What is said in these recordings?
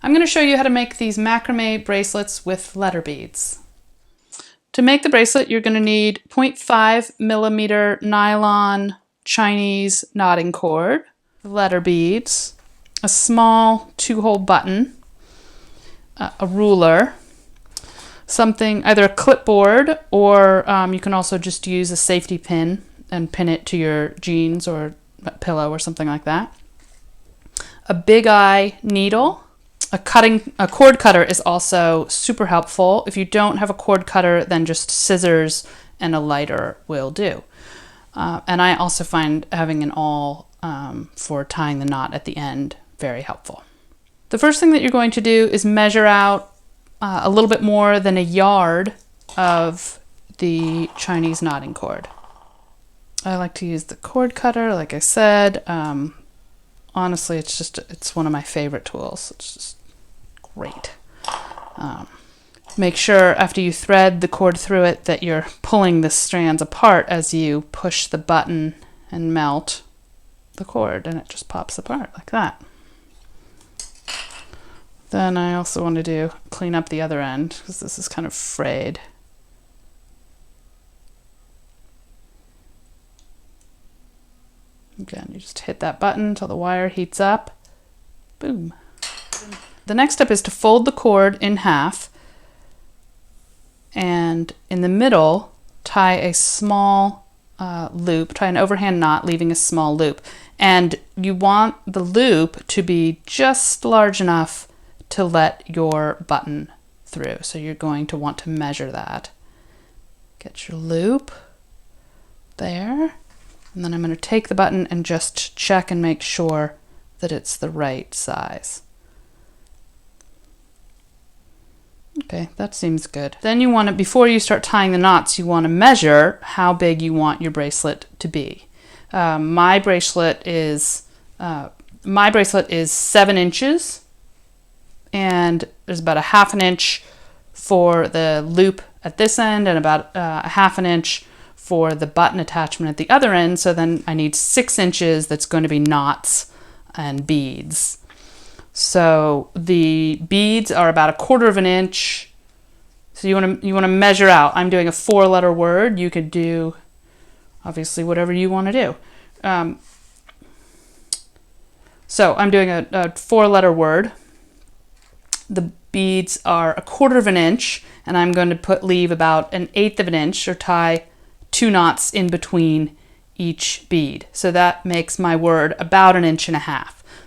I'm going to show you how to make these macrame bracelets with letter beads. To make the bracelet, you're going to need 0.5 millimeter nylon Chinese knotting cord, letter beads, a small 2-hole button, a ruler, something, either a clipboard or you can also just use a safety pin and pin it to your jeans or a pillow or something like that. A big eye needle. A cord cutter is also super helpful. If you don't have a cord cutter, then just scissors and a lighter will do. And I also find having an awl for tying the knot at the end very helpful. The first thing that you're going to do is measure out a little bit more than a yard of the Chinese knotting cord. I like to use the cord cutter, like I said. Honestly, it's one of my favorite tools. It's just great. Make sure after you thread the cord through it that you're pulling the strands apart as you push the button and melt the cord, and it just pops apart like that. Then I also want to clean up the other end because this is kind of frayed. Again, you just hit that button until the wire heats up. Boom. The next step is to fold the cord in half, and in the middle tie a small loop, tie an overhand knot leaving a small loop. And you want the loop to be just large enough to let your button through. So you're going to want to measure that. Get your loop there. And then I'm going to take the button and just check and make sure that it's the right size. Okay, that seems good. Then you want to, before you start tying the knots, you want to measure how big you want your bracelet to be. My bracelet is 7 inches, and there's about a 1/2 inch for the loop at this end and about a 1/2 inch for the button attachment at the other end. So then I need 6 inches that's going to be knots and beads. So the beads are about 1/4 inch. So you want to measure out. I'm doing a 4-letter word. You could do obviously whatever you want to do. So I'm doing a 4-letter word. The beads are 1/4 inch, and I'm going to leave about 1/8 inch or tie 2 knots in between each bead. So that makes my word about 1.5 inches.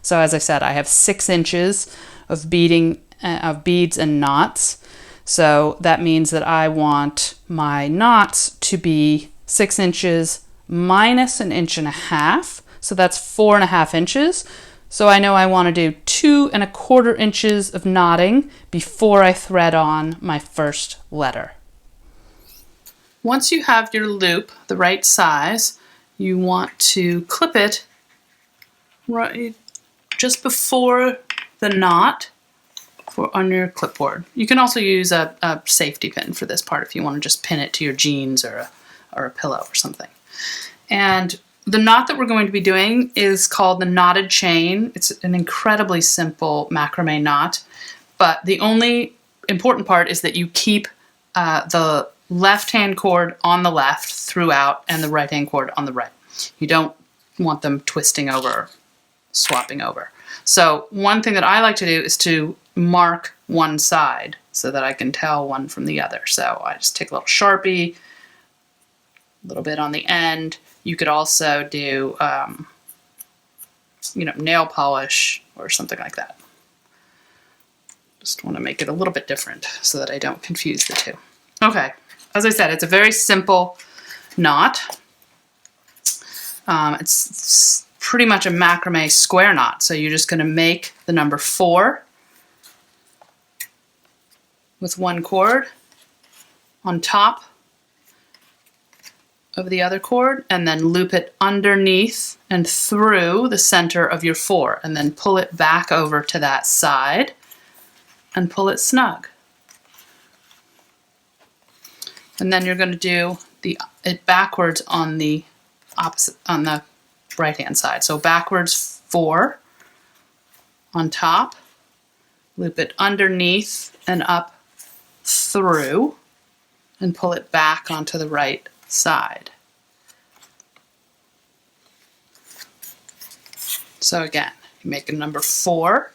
So as I said, I have 6 inches of beads and knots. So that means that I want my knots to be 6 inches minus 1.5 inches. So that's 4.5 inches. So I know I want to do 2.25 inches of knotting before I thread on my first letter. Once you have your loop the right size, you want to clip it right just before the knot on your clipboard. You can also use a safety pin for this part if you want to just pin it to your jeans or a pillow or something. And the knot that we're going to be doing is called the knotted chain. It's an incredibly simple macrame knot, but the only important part is that you keep the left-hand cord on the left throughout and the right-hand cord on the right. You don't want them twisting over, swapping over. So one thing that I like to do is to mark one side so that I can tell one from the other. So I just take a little Sharpie, a little bit on the end. You could also do, nail polish or something like that. Just want to make it a little bit different so that I don't confuse the two. Okay, as I said, it's a very simple knot. It's pretty much a macrame square knot. So you're just going to make the number 4 with one cord on top of the other cord, and then loop it underneath and through the center of your 4, and then pull it back over to that side and pull it snug. And then you're going to do it backwards on the opposite, on the right hand side. So backwards 4 on top, loop it underneath and up through, and pull it back onto the right side. So again, you make a number 4,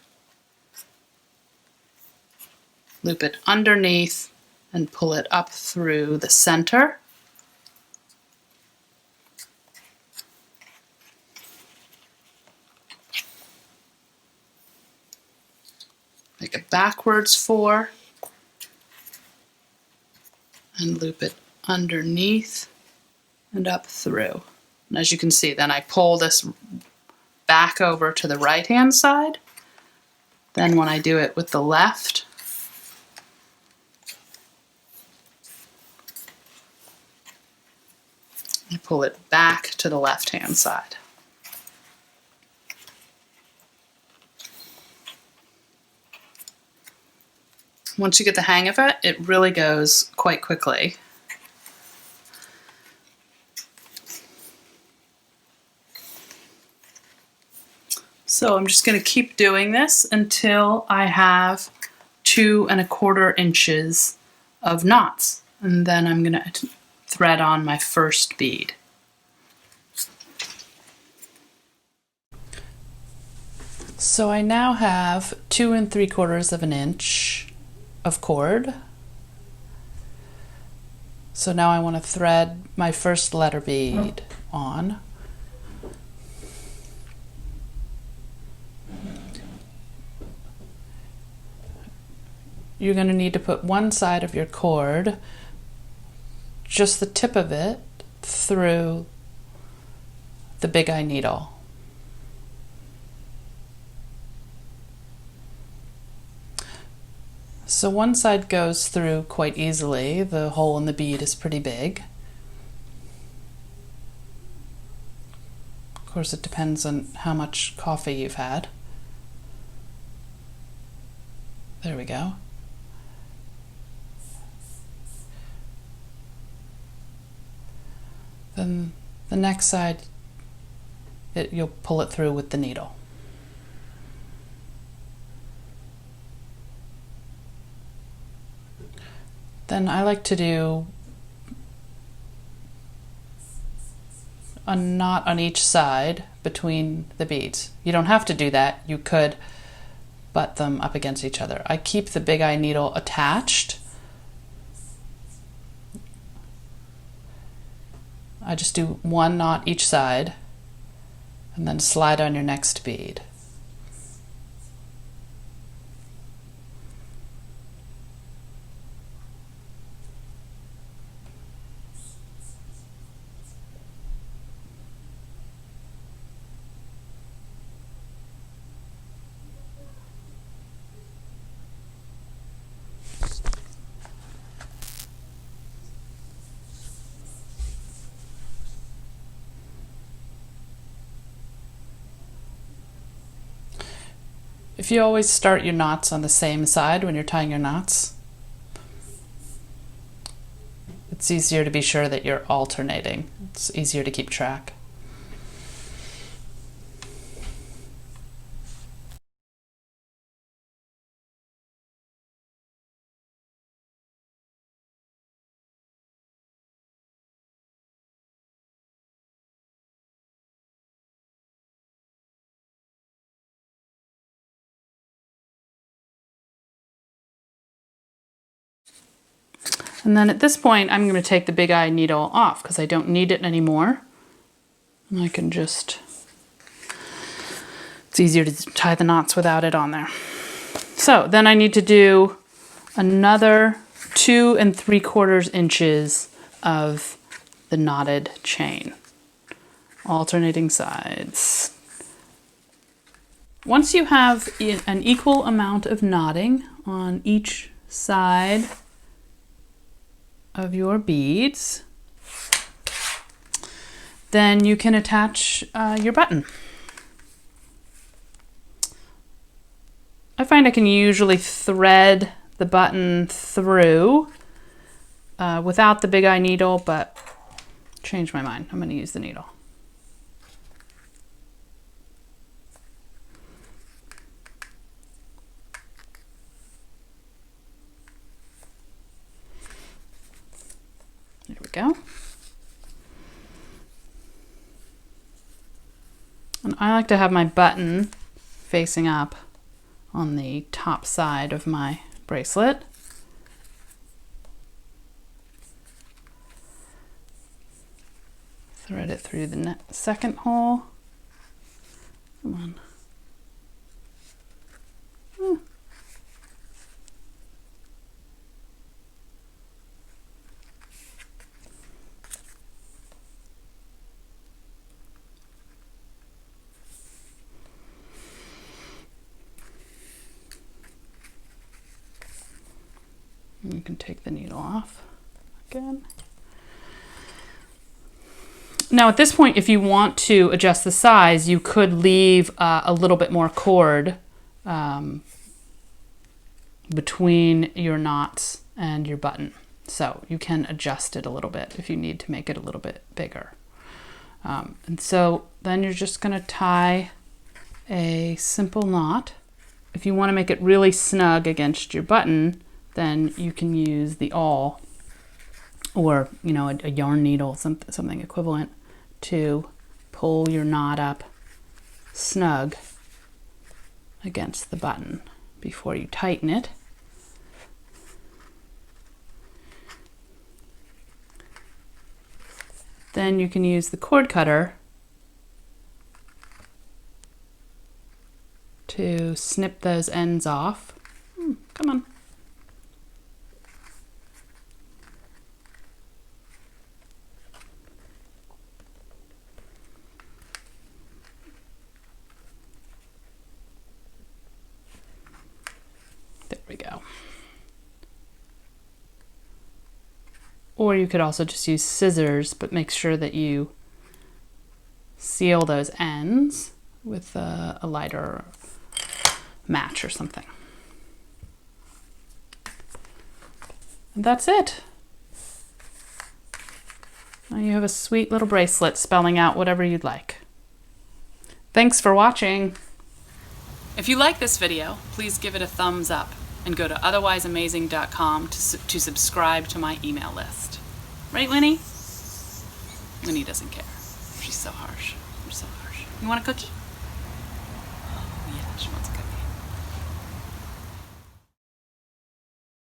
loop it underneath and pull it up through the center. Make a backwards 4 and loop it underneath and up through. And as you can see, then I pull this back over to the right-hand side. Then when I do it with the left, I pull it back to the left-hand side. Once you get the hang of it, it really goes quite quickly. So I'm just going to keep doing this until I have 2 1/4 inches of knots, and then I'm going to thread on my first bead. So I now have 2 3/4 inch of cord. So now I want to thread my first letter bead on. You're going to need to put one side of your cord, just the tip of it, through the big eye needle. So one side goes through quite easily. The hole in the bead is pretty big. Of course, it depends on how much coffee you've had. There we go. Then the next side, you'll pull it through with the needle. Then I like to do a knot on each side between the beads. You don't have to do that. You could butt them up against each other. I keep the big eye needle attached. I just do one knot each side and then slide on your next bead. If you always start your knots on the same side when you're tying your knots, it's easier to be sure that you're alternating. It's easier to keep track. And then at this point, I'm going to take the big eye needle off because I don't need it anymore. And I can just, it's easier to tie the knots without it on there. So then I need to do another 2 3/4 inches of the knotted chain, alternating sides. Once you have an equal amount of knotting on each side of your beads, then you can attach your button. I find I can usually thread the button through without the big eye needle, but change my mind. I'm going to use the needle. go. And I like to have my button facing up on the top side of my bracelet. Thread it through the second hole. Come on. You can take the needle off again. Now at this point, if you want to adjust the size, you could leave a little bit more cord between your knots and your button. So you can adjust it a little bit if you need to make it a little bit bigger. And so then you're just going to tie a simple knot. If you want to make it really snug against your button, then you can use the awl or, you know, a yarn needle, something equivalent, to pull your knot up snug against the button before you tighten it. Then you can use the cord cutter to snip those ends off. Come on. There we go. Or you could also just use scissors, but make sure that you seal those ends with a lighter match or something. And that's it. Now you have a sweet little bracelet spelling out whatever you'd like. Thanks for watching. If you like this video, please give it a thumbs up and go to otherwiseamazing.com to subscribe to my email list. Right, Winnie? Winnie doesn't care. She's so harsh. You're so harsh. You want a cookie? Oh, yeah, she wants a